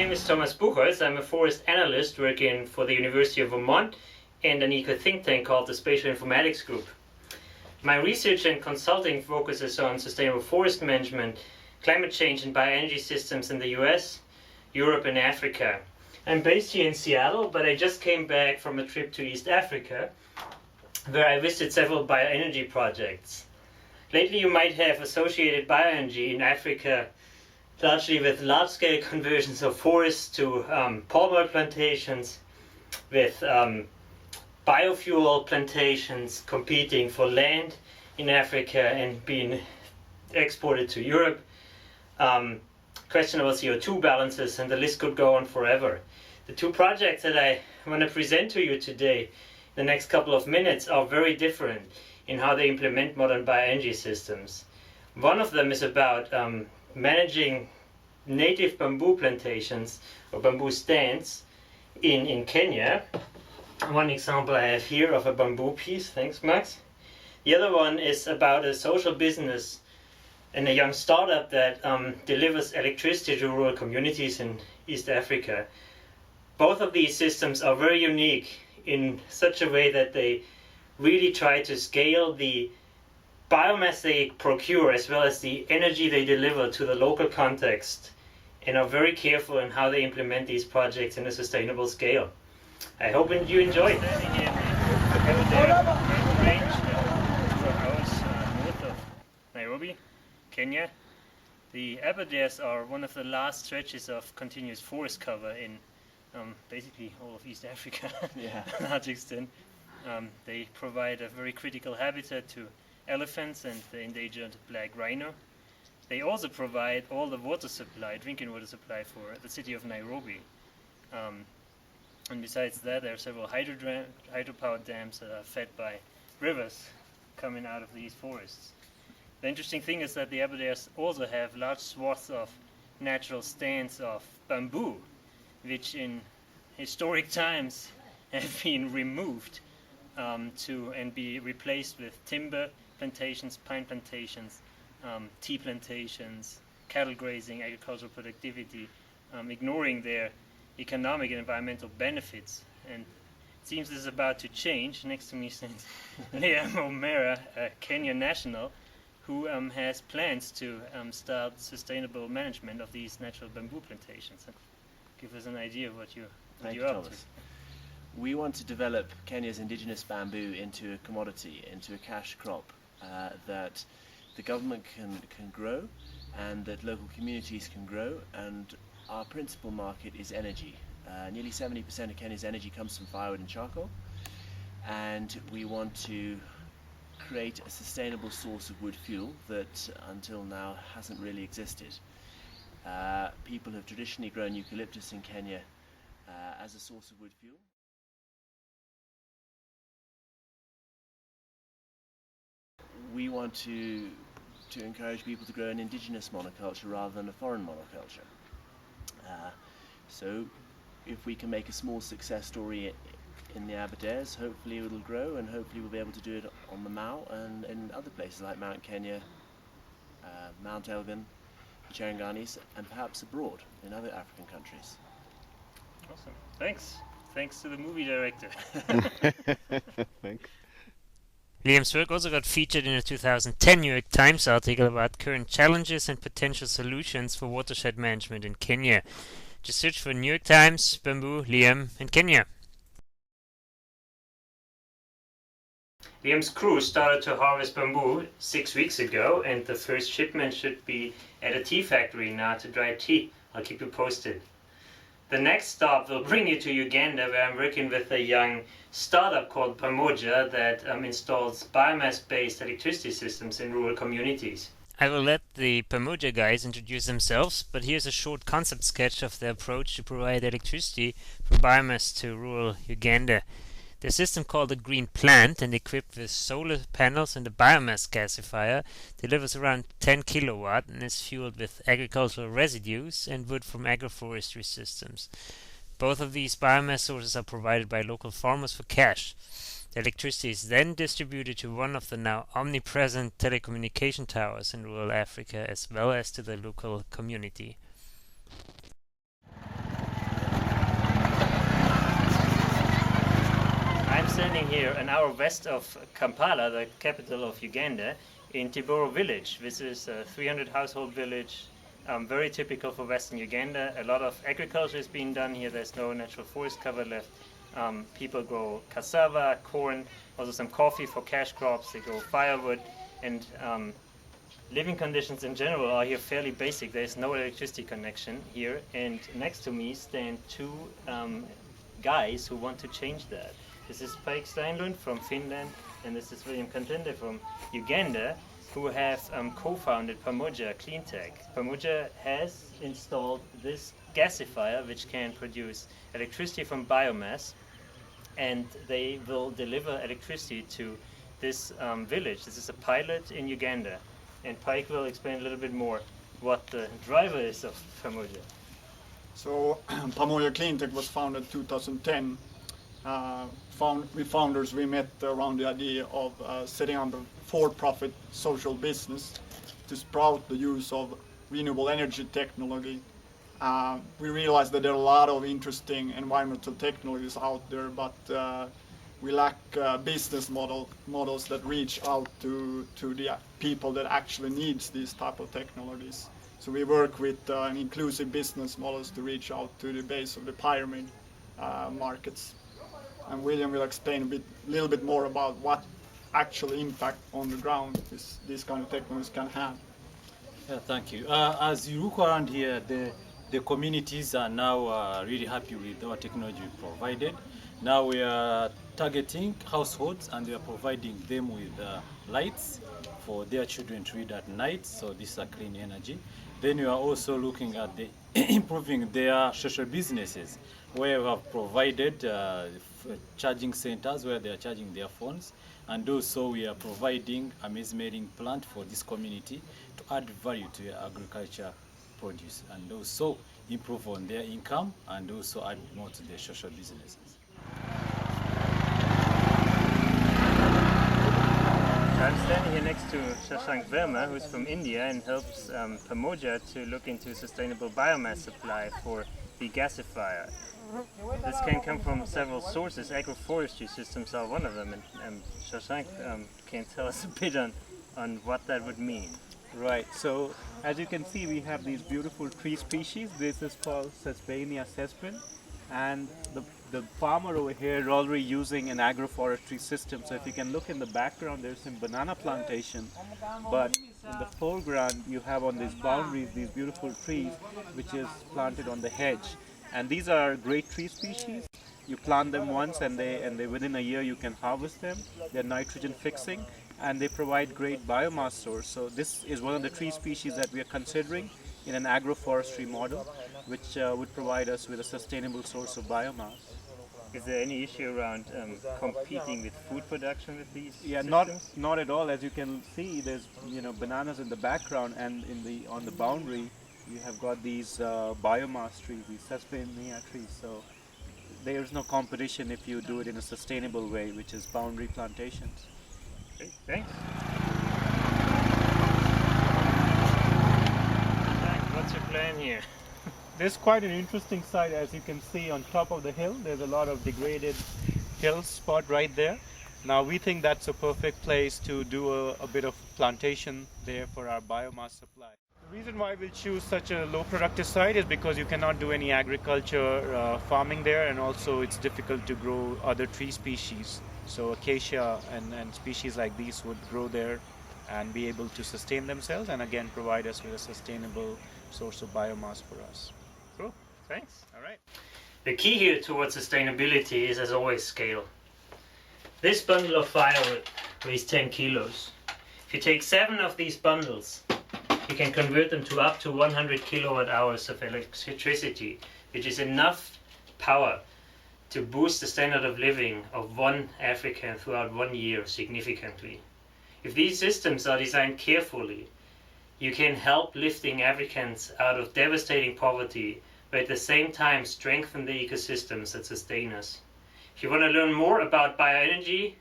name is Thomas Buchholz. I'm a forest analyst working for the University of Vermont and an eco think tank called the Spatial Informatics Group. My research and consulting focuses on sustainable forest management, climate change and bioenergy systems in the US, Europe and Africa. I'm based here in Seattle, but I just came back from a trip to East Africa where I visited several bioenergy projects. Lately you might have associated bioenergy in Africa largely with large-scale conversions of forests to palm oil plantations, with biofuel plantations competing for land in Africa and being exported to Europe, questionable CO2 balances, and the list could go on forever. The two projects that I want to present to you today, the next couple of minutes, are very different in how they implement modern bioenergy systems. One of them is about managing native bamboo plantations or bamboo stands in Kenya. One example I have here of a bamboo piece, thanks Max. The other one is about a social business and a young startup that delivers electricity to rural communities in East Africa. Both of these systems are very unique in such a way that they really try to scale the biomass they procure as well as the energy they deliver to the local context, and are very careful in how they implement these projects in a sustainable scale. I hope you enjoy it. North of Nairobi, Kenya. The Aberdares are one of the last stretches of continuous forest cover in basically all of East Africa, to a large extent. They provide a very critical habitat to elephants and the endangered black rhino. They also provide all the water supply, drinking water supply for the city of Nairobi. And besides that, there are several hydropower dams that are fed by rivers coming out of these forests. The interesting thing is that the Aberdares also have large swaths of natural stands of bamboo, which in historic times have been removed and be replaced with timber plantations, pine plantations, tea plantations, cattle grazing, agricultural productivity, ignoring their economic and environmental benefits. And it seems this is about to change. Next to me stands Liam O'Meara, a Kenyan national, who has plans to start sustainable management of these natural bamboo plantations. And give us an idea of what you're up to. We want to develop Kenya's indigenous bamboo into a commodity, into a cash crop that the government can grow and that local communities can grow, and our principal market is energy. Nearly 70% of Kenya's energy comes from firewood and charcoal, and we want to create a sustainable source of wood fuel that until now hasn't really existed. People have traditionally grown eucalyptus in Kenya as a source of wood fuel. We want to encourage people to grow an indigenous monoculture rather than a foreign monoculture. So if we can make a small success story in the Aberdares, hopefully it will grow, and hopefully we'll be able to do it on the Mau and in other places like Mount Kenya, Mount Elgin, the Cheranganis, and perhaps abroad in other African countries. Awesome. Thanks to the movie director. Thanks. Liam's work also got featured in a 2010 New York Times article about current challenges and potential solutions for watershed management in Kenya. Just search for New York Times, bamboo, Liam, and Kenya. Liam's crew started to harvest bamboo 6 weeks ago, and the first shipment should be at a tea factory now to dry tea. I'll keep you posted. The next stop will bring you to Uganda, where I'm working with a young startup called Pamoja that installs biomass-based electricity systems in rural communities. I will let the Pamoja guys introduce themselves, but here's a short concept sketch of their approach to provide electricity from biomass to rural Uganda. The system, called a green plant and equipped with solar panels and a biomass gasifier, delivers around 10 kilowatt and is fueled with agricultural residues and wood from agroforestry systems. Both of these biomass sources are provided by local farmers for cash. The electricity is then distributed to one of the now omnipresent telecommunication towers in rural Africa, as well as to the local community. standing here an hour west of Kampala, the capital of Uganda, in Tiboro village. This is a 300 household village, very typical for Western Uganda. A lot of agriculture is being done here. There's no natural forest cover left. People grow cassava, corn, also some coffee for cash crops. They grow firewood, and living conditions in general are here fairly basic. There's no electricity connection here, and next to me stand two guys who want to change that. This is Paik Steinlund from Finland, and this is William Kantende from Uganda, who have co-founded Pamoja Cleantech. Pamoja has installed this gasifier which can produce electricity from biomass, and they will deliver electricity to this village. This is a pilot in Uganda, and Paik will explain a little bit more what the driver is of Pamoja. So Pamoja Cleantech was founded in 2010. We founders, we met around the idea of setting up a for-profit social business to sprout the use of renewable energy technology. We realized that there are a lot of interesting environmental technologies out there, but we lack business models that reach out to the people that actually needs these type of technologies. So we work with inclusive business models to reach out to the base of the pyramid markets. And William will explain a little bit more about what actual impact on the ground these kind of technologies can have. Yeah, thank you. As you look around here, the communities are now really happy with our technology we provided. Now we are targeting households, and we are providing them with lights for their children to read at night, so this is a clean energy. Then we are also looking at improving their social businesses, where we have provided charging centers where they are charging their phones, and also we are providing a mesmering plant for this community to add value to their agriculture produce, and also improve on their income, and also add more to their social businesses. I'm standing here next to Shashank Verma, who's from India and helps Pamoja to look into sustainable biomass supply for the gasifier. This can come from several sources. Agroforestry systems are one of them, and Shashank can tell us a bit on what that would mean. Right, so as you can see, we have these beautiful tree species. This is called Sesbania sespen, and the farmer over here is already using an agroforestry system. So if you can look in the background, there's some banana plantation, but in the foreground you have on these boundaries these beautiful trees which is planted on the hedge, and these are great tree species. You plant them once, and they within a year you can harvest them. They're nitrogen fixing, and they provide great biomass source. So this is one of the tree species that we are considering in an agroforestry model, which would provide us with a sustainable source of biomass. Is there any issue around competing with food production with these Yeah, systems? not at all. As you can see, there's bananas in the background, and on the boundary you have got these biomass trees, these Sesbania trees. So there's no competition if you do it in a sustainable way, which is boundary plantations. Great, thanks. What's your plan here? There's quite an interesting site, as you can see on top of the hill. There's a lot of degraded hill spot right there. Now we think that's a perfect place to do a bit of plantation there for our biomass supply. The reason why we'll choose such a low productive site is because you cannot do any agriculture farming there, and also it's difficult to grow other tree species. So acacia and species like these would grow there and be able to sustain themselves, and again provide us with a sustainable source of biomass for us. Cool, thanks. All right. The key here towards sustainability is, as always, scale. This bundle of firewood weighs 10 kilos. If you take 7 of these bundles, you can convert them to up to 100 kilowatt hours of electricity, which is enough power to boost the standard of living of one African throughout 1 year significantly. If these systems are designed carefully, you can help lifting Africans out of devastating poverty, but at the same time strengthen the ecosystems that sustain us. If you want to learn more about bioenergy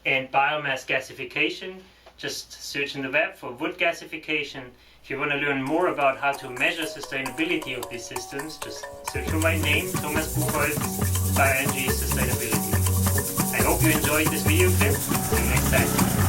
and biomass gasification, just search in the web for wood gasification. If If you want to learn more about how to measure sustainability of these systems, just search for my name, Thomas Buchholz, Bioenergy Sustainability. I hope you enjoyed this video clip. See you next time.